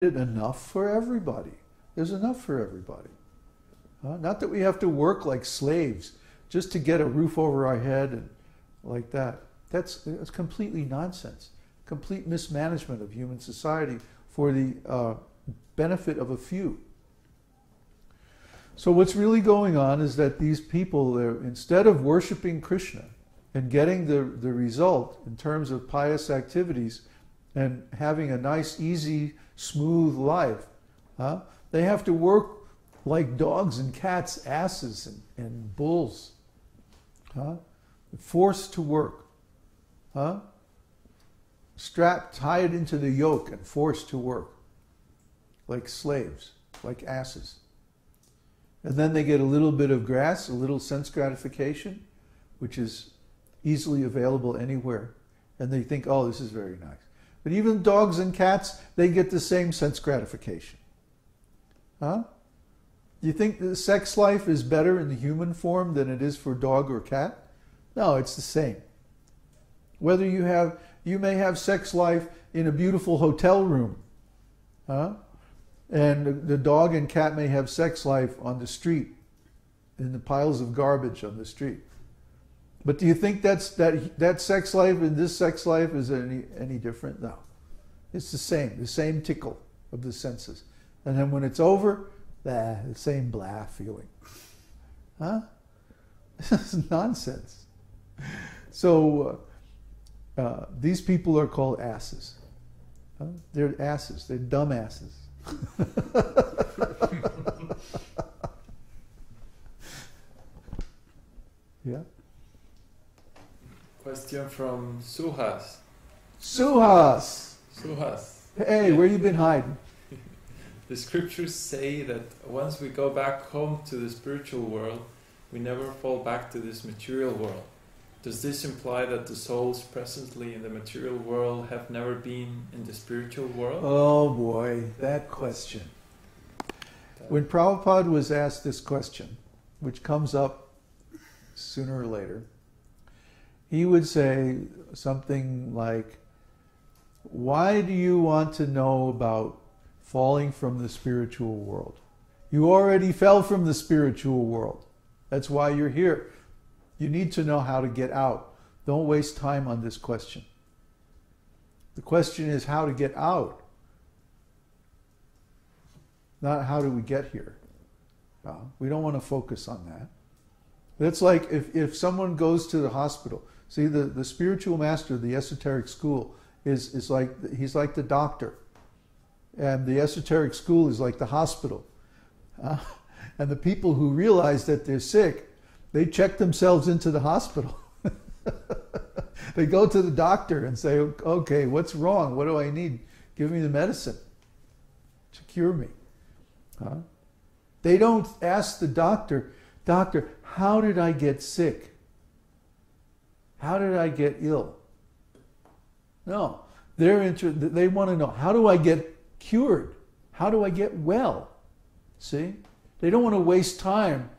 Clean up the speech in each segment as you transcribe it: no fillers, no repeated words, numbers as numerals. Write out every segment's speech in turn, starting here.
enough for everybody. There's enough for everybody. Not that we have to work like slaves just to get a roof over our head and like that. That's completely nonsense. Complete mismanagement of human society for the benefit of a few. So what's really going on is that these people, instead of worshiping Krishna and getting the result in terms of pious activities and having a nice, easy, smooth life, they have to work like dogs and cats, asses and bulls. Forced to work. Strapped, tied into the yoke and forced to work. Like slaves, like asses. And then they get a little bit of grass, a little sense gratification, which is easily available anywhere. And they think, oh, this is very nice. But even dogs and cats, they get the same sense gratification. Do you think the sex life is better in the human form than it is for dog or cat? No, it's the same. Whether you may have sex life in a beautiful hotel room, and the dog and cat may have sex life on the street, in the piles of garbage on the street. But do you think that sex life and this sex life is any different? No. It's the same tickle of the senses. And then when it's over, the same blah feeling. This is nonsense. So these people are called asses. They're asses. They're dumb asses. Yeah. Question from Suhas. Suhas! Hey, Yeah. where you been hiding? The scriptures say that once we go back home to the spiritual world, we never fall back to this material world. Does this imply that the souls presently in the material world have never been in the spiritual world? Oh boy, that question. When Prabhupada was asked this question, which comes up sooner or later, he would say something like, why do you want to know about falling from the spiritual world? You already fell from the spiritual world. That's why you're here. You need to know how to get out. Don't waste time on this question. The question is how to get out, not how do we get here. We don't want to focus on that. That's like if someone goes to the hospital. See, the spiritual master of the esoteric school is like, he's like the doctor. And the esoteric school is like the hospital. And the people who realize that they're sick, they check themselves into the hospital. They go to the doctor and say, okay, what's wrong? What do I need? Give me the medicine to cure me. They don't ask the doctor, how did I get sick? How did I get ill? No, they want to know, how do I get cured? How do I get well? See? They don't want to waste time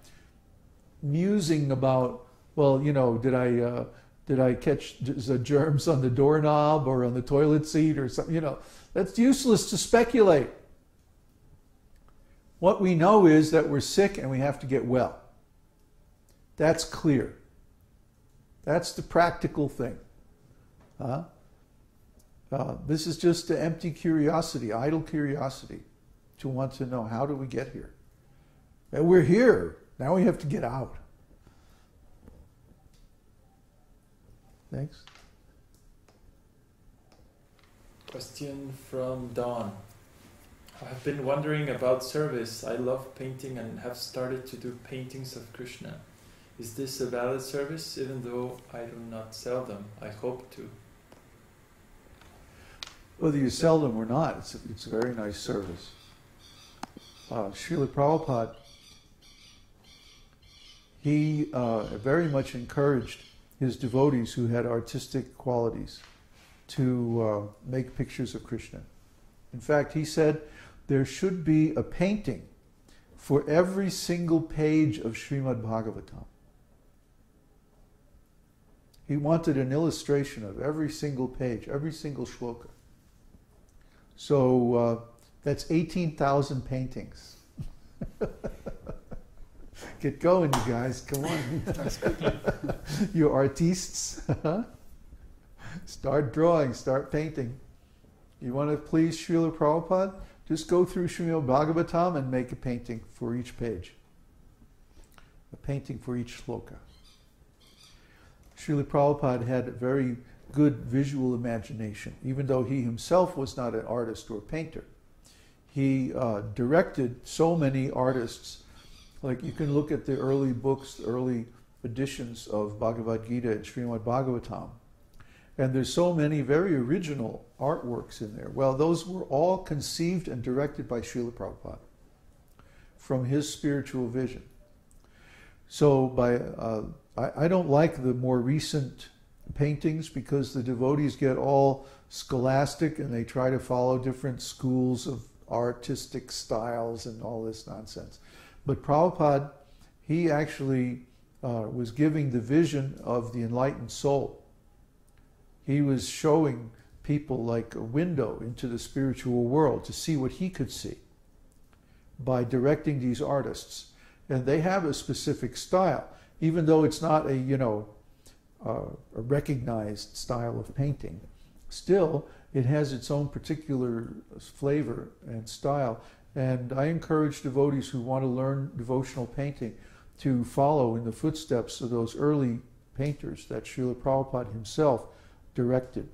musing about, well, you know, did I catch the germs on the doorknob or on the toilet seat or something? You know, that's useless to speculate. What we know is that we're sick and we have to get well. That's clear. That's the practical thing. This is just the empty curiosity, idle curiosity, to want to know, how do we get here? And we're here. Now we have to get out. Next. Question from Dawn. I've been wondering about service. I love painting and have started to do paintings of Krishna. Is this a valid service, even though I do not sell them? I hope to. Whether you sell them or not, it's a very nice service. Srila Prabhupada, he very much encouraged his devotees who had artistic qualities to make pictures of Krishna. In fact, he said there should be a painting for every single page of Śrīmad-Bhāgavatam. He wanted an illustration of every single page, every single shloka. So That's 18,000 paintings. Get going, you guys. Come on. You artistes. Start drawing, start painting. You want to please Srila Prabhupada? Just go through Śrīmad-Bhāgavatam and make a painting for each page. A painting for each sloka. Srila Prabhupada had a very good visual imagination, even though he himself was not an artist or a painter. He directed so many artists. Like you can look at the early books, the early editions of Bhagavad-gītā and Śrīmad-Bhāgavatam. And there's so many very original artworks in there. Well, those were all conceived and directed by Srila Prabhupada from his spiritual vision. So I don't like the more recent paintings because the devotees get all scholastic and they try to follow different schools of artistic styles and all this nonsense. But Prabhupada, he actually was giving the vision of the enlightened soul. He was showing people like a window into the spiritual world to see what he could see by directing these artists. And they have a specific style, even though it's not a recognized style of painting. Still, it has its own particular flavor and style. And I encourage devotees who want to learn devotional painting to follow in the footsteps of those early painters that Srila Prabhupada himself directed.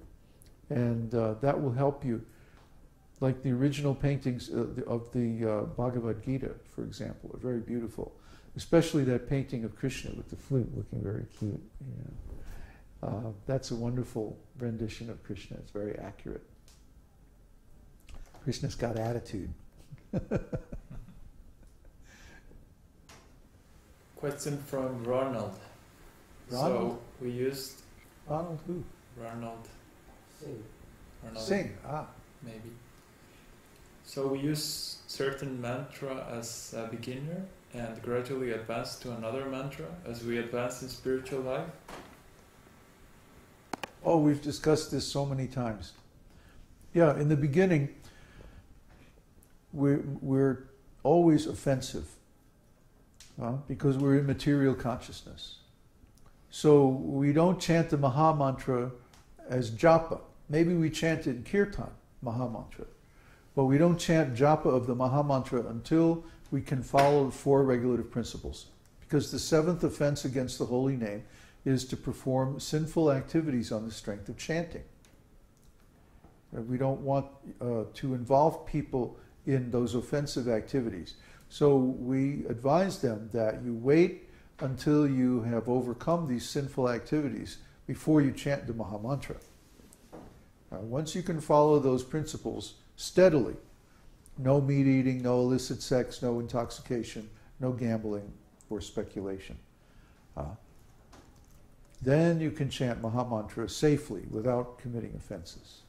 And that will help you. Like the original paintings of the Bhagavad-gītā, for example, are very beautiful. Especially that painting of Kṛṣṇa with the flute looking very cute. Yeah. That's a wonderful rendition of Kṛṣṇa. It's very accurate. Krishna's got attitude. Question from Ronald. Ronald? So we used Ronald who? Ronald. Ronald. Singh. Maybe. So we use certain mantra as a beginner and gradually advance to another mantra as we advance in spiritual life. Oh, we've discussed this so many times. Yeah, in the beginning, we're always offensive because we're in material consciousness. So we don't chant the Maha Mantra as japa. Maybe we chant it in kirtan, Maha Mantra. But we don't chant japa of the Maha Mantra until we can follow the four regulative principles. Because the seventh offense against the holy name is to perform sinful activities on the strength of chanting. We don't want to involve people in those offensive activities. So we advise them that you wait until you have overcome these sinful activities before you chant the Maha Mantra. Once you can follow those principles steadily, no meat eating, no illicit sex, no intoxication, no gambling or speculation, then you can chant Maha Mantra safely without committing offenses.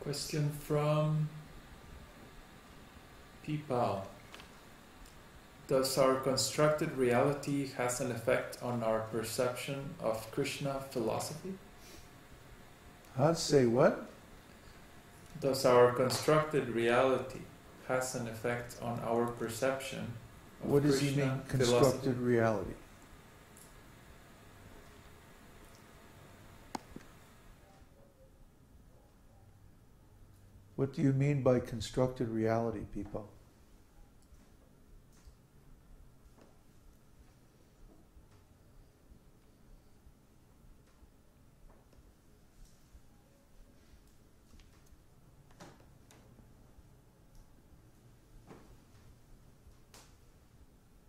Question from Pipal. Does our constructed reality has an effect on our perception of Kṛṣṇa philosophy? I'd say what? Does our constructed reality has an effect on our perception of What does Kṛṣṇa he mean, constructed philosophy? reality? What do you mean by constructed reality, people?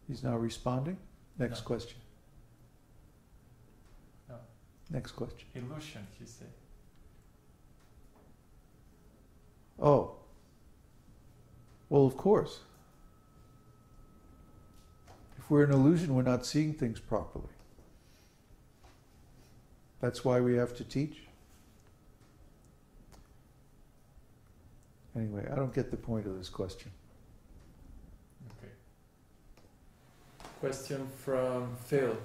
He's not responding? Next No. question. No. Next question. Illusion, he said. Oh. Well, of course. If we're an illusion, we're not seeing things properly. That's why we have to teach. Anyway, I don't get the point of this question. Okay. Question from Phil.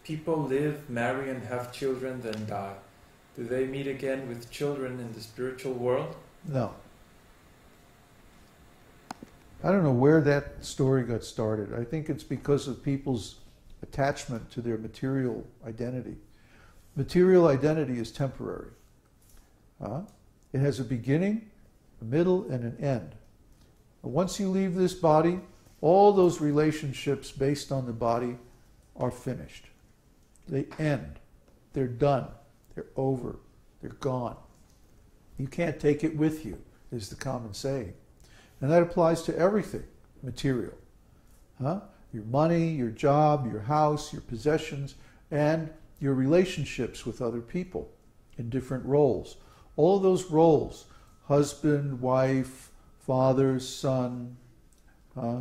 people live, marry and have children, then die. Do they meet again with children in the spiritual world? No. I don't know where that story got started. I think it's because of people's attachment to their material identity. Material identity is temporary. It has a beginning, a middle, and an end. Once you leave this body, all those relationships based on the body are finished. They end. They're done. They're over. They're gone. You can't take it with you, is the common saying. And that applies to everything material. Your money, your job, your house, your possessions, and your relationships with other people in different roles. All those roles, husband, wife, father, son,